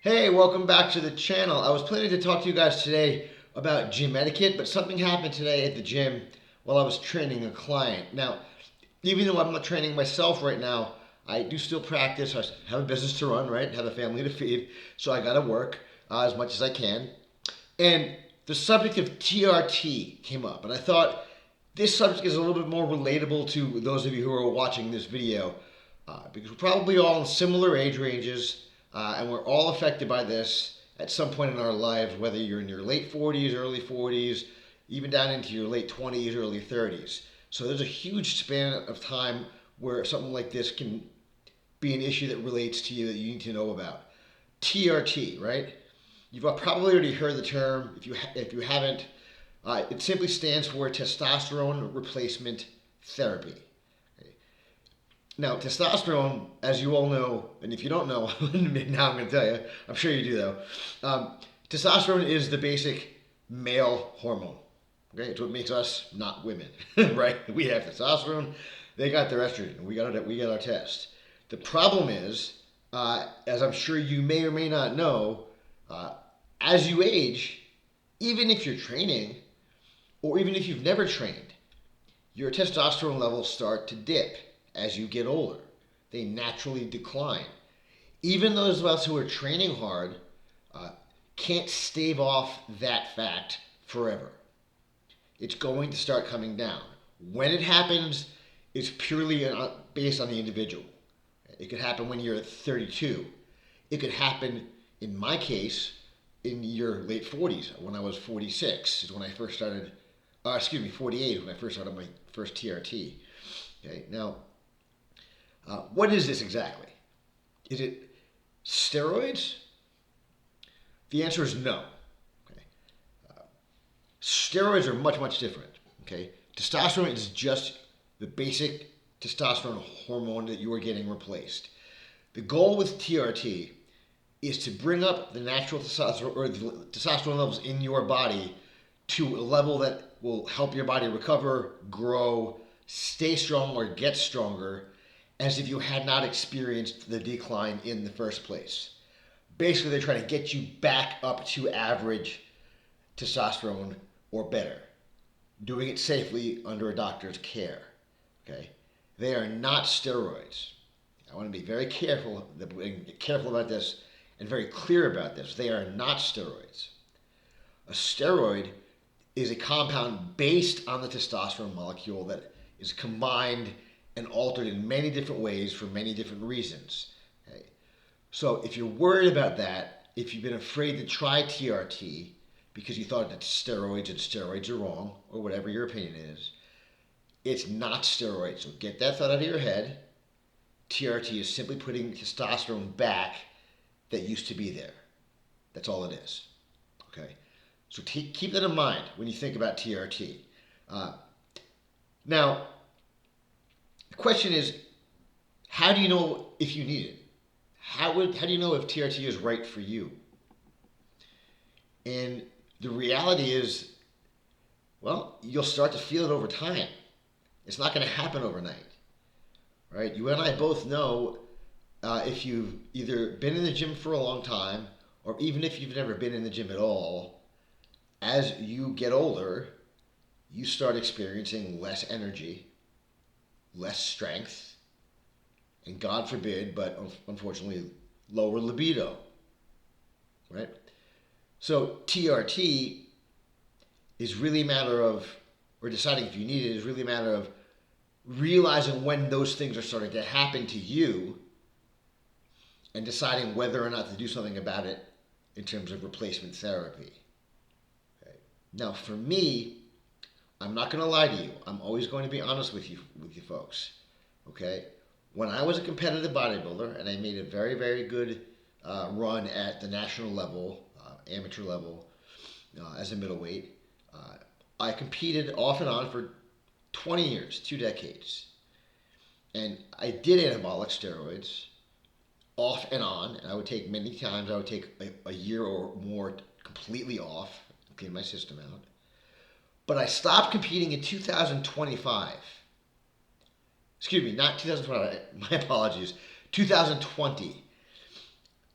Hey, welcome back to the channel. I was planning to talk to you guys today about gym etiquette, but something happened today at the gym while I was training a client. Now, even though I'm not training myself right now, I do still practice. I have a business to run, right? Have a family to feed, so I gotta work as much as I can. And the subject of TRT came up, and I thought this subject is a little bit more relatable to those of you who are watching this video because we're probably all in similar age ranges and we're all affected by this at some point in our lives, whether you're in your late 40s, early 40s, even down into your late 20s, early 30s. So there's a huge span of time where something like this can be an issue that relates to you that you need to know about. TRT, right? You've probably already heard the term. If you haven't, it simply stands for testosterone replacement therapy. Okay. Now, testosterone, as you all know, and if you don't know, now I'm going to tell you. I'm sure you do though. Testosterone is the basic male hormone. Okay, it's what makes us not women, right? We have testosterone, they got their estrogen. We got our test. The problem is, as I'm sure you may or may not know, uh, as you age, even if you're training, or even if you've never trained, your testosterone levels start to dip as you get older. They naturally decline. Even those of us who are training hard uh, can't stave off that fact forever. It's going to start coming down. When it happens, it's purely based on the individual. It could happen when you're 32. It could happen, in my case, in your late 40s. When I was 46 is when I first started, 48 when I first started my first TRT. Okay, now, what is this exactly? Is it steroids? The answer is no. Okay. Steroids are much, much different. Okay, testosterone is just the basic testosterone hormone that you are getting replaced. The goal with TRT is to bring up the natural testosterone or the testosterone levels in your body to a level that will help your body recover, grow, stay strong, or get stronger as if you had not experienced the decline in the first place. Basically, they're trying to get you back up to average testosterone or better, doing it safely under a doctor's care. Okay, they are not steroids. I want to be very careful about this and very clear about this. They are not steroids. A steroid is a compound based on the testosterone molecule that is combined and altered in many different ways for many different reasons. Okay? So if you're worried about that, if you've been afraid to try TRT because you thought that steroids and steroids are wrong, or whatever your opinion is, it's not steroids. So get that thought out of your head. TRT is simply putting testosterone back that used to be there. That's all it is. Okay? So keep that in mind when you think about TRT. Now, the question is, how do you know if you need it? How do you know if TRT is right for you? And the reality is, well, you'll start to feel it over time. It's not going to happen overnight, right? You and I both know if you've either been in the gym for a long time, or even if you've never been in the gym at all, as you get older, you start experiencing less energy, less strength, and God forbid, but unfortunately, lower libido, right? So TRT is really a matter of, or deciding if you need it is really a matter of realizing when those things are starting to happen to you and deciding whether or not to do something about it in terms of replacement therapy. Okay. Now, for me, I'm not going to lie to you. I'm always going to be honest with you folks. Okay? When I was a competitive bodybuilder and I made a very, very good run at the national level, amateur level, as a middleweight, I competed off and on for 20 years, 2 decades. And I did anabolic steroids off and on. And I would take many times, I would take a year or more completely off, clean my system out. But I stopped competing in 2025. Excuse me, not 2025, my apologies, 2020.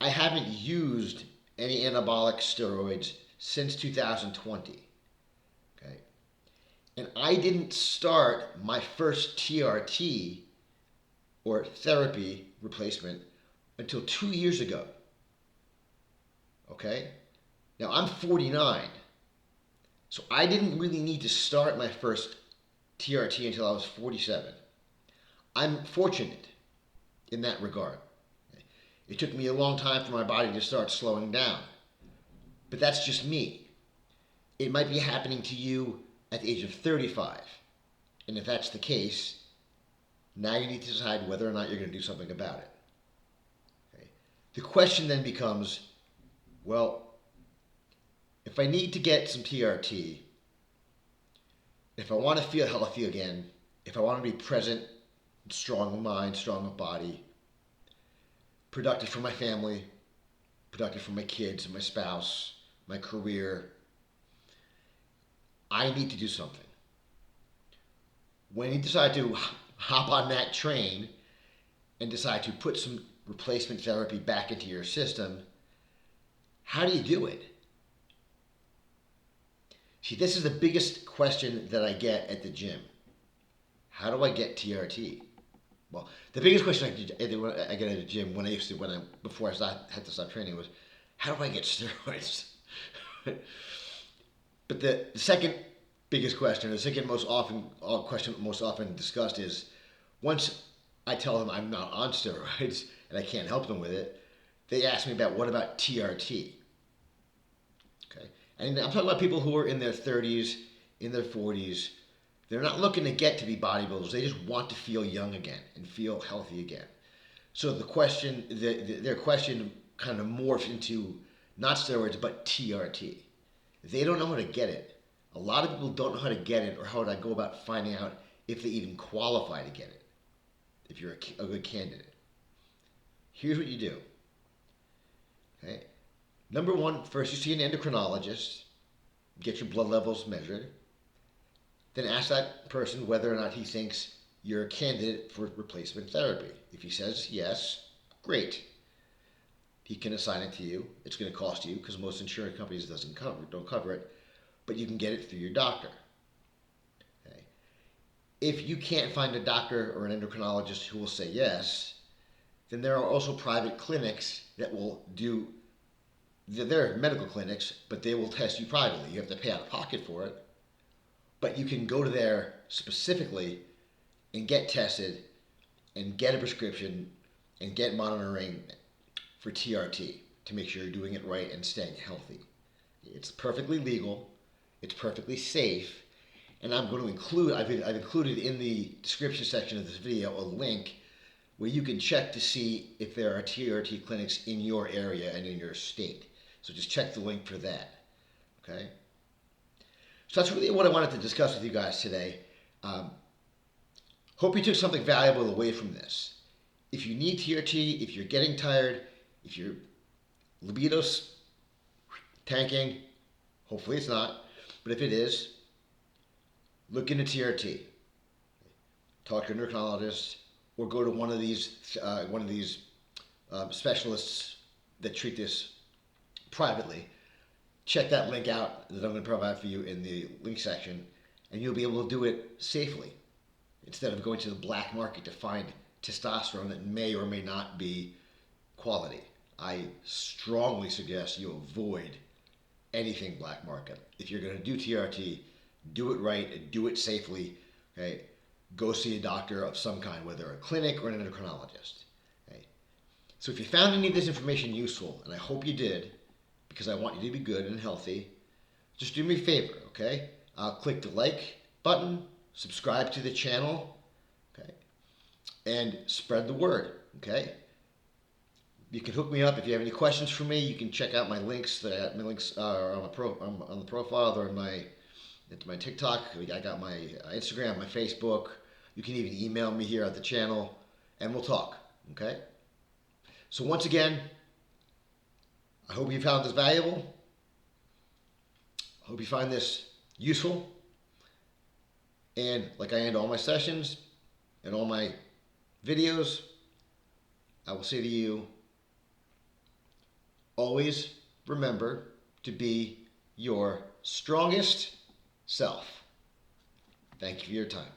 I haven't used any anabolic steroids since 2020. Okay. And I didn't start my first TRT or therapy replacement until 2 years ago. Okay? Now I'm 49, so I didn't really need to start my first TRT until I was 47. I'm fortunate in that regard. It took me a long time for my body to start slowing down, but that's just me. It might be happening to you at the age of 35, and if that's the case, now you need to decide whether or not you're going to do something about it. Okay? The question then becomes, well, if I need to get some TRT, if I want to feel healthy again, if I want to be present, strong of mind, strong of body, productive for my family, productive for my kids, my spouse, my career, I need to do something. When you decide to hop on that train and decide to put some replacement therapy back into your system, how do you do it? See, this is the biggest question that I get at the gym. How do I get TRT? Well, the biggest question I get at the gym before I had to stop training was, how do I get steroids? But the second biggest question, the second question most often discussed is, once I tell them I'm not on steroids and I can't help them with it, they ask me about, what about TRT? Okay, and I'm talking about people who are in their 30s, in their 40s. They're not looking to get to be bodybuilders. They just want to feel young again and feel healthy again. So their question kind of morphs into not steroids, but TRT. They don't know how to get it. A lot of people don't know how to get it or how to go about finding out if they even qualify to get it, if you're a good candidate. Here's what you do. Okay. Number one, first you see an endocrinologist, get your blood levels measured, then ask that person whether or not he thinks you're a candidate for replacement therapy. If he says yes, great. He can assign it to you. It's going to cost you because most insurance companies don't cover it, but you can get it through your doctor. Okay. If you can't find a doctor or an endocrinologist who will say yes, then there are also private clinics that will do. They're medical clinics, but they will test you privately. You have to pay out of pocket for it, but you can go to there specifically and get tested and get a prescription and get monitoring for TRT to make sure you're doing it right and staying healthy. It's perfectly legal, it's perfectly safe, and I've included in the description section of this video a link where you can check to see if there are TRT clinics in your area and in your state. So just check the link for that. Okay? So that's really what I wanted to discuss with you guys today. Hope you took something valuable away from this. If you need TRT, if you're getting tired, if your libido's tanking, hopefully it's not, but if it is, look into TRT. Talk to your endocrinologist, or go to one of these specialists that treat this privately. Check that link out that I'm going to provide for you in the link section, and you'll be able to do it safely instead of going to the black market to find testosterone that may or may not be quality. I strongly suggest you avoid anything black market. If you're going to do TRT, do it right and do it safely. Okay, go see a doctor of some kind, whether a clinic or an endocrinologist. Okay, so if you found any of this information useful, and I hope you did, because I want you to be good and healthy, just do me a favor, okay? Click the like button, subscribe to the channel, okay? And spread the word, okay? You can hook me up if you have any questions for me. You can check out my links. My links are on the profile. They're in my TikTok. I got my Instagram, my Facebook. You can even email me here at the channel, and we'll talk, okay? So once again, I hope you found this valuable. I hope you find this useful. And like I end all my sessions and all my videos, I will say to you, Always remember to be your strongest self. Thank you for your time.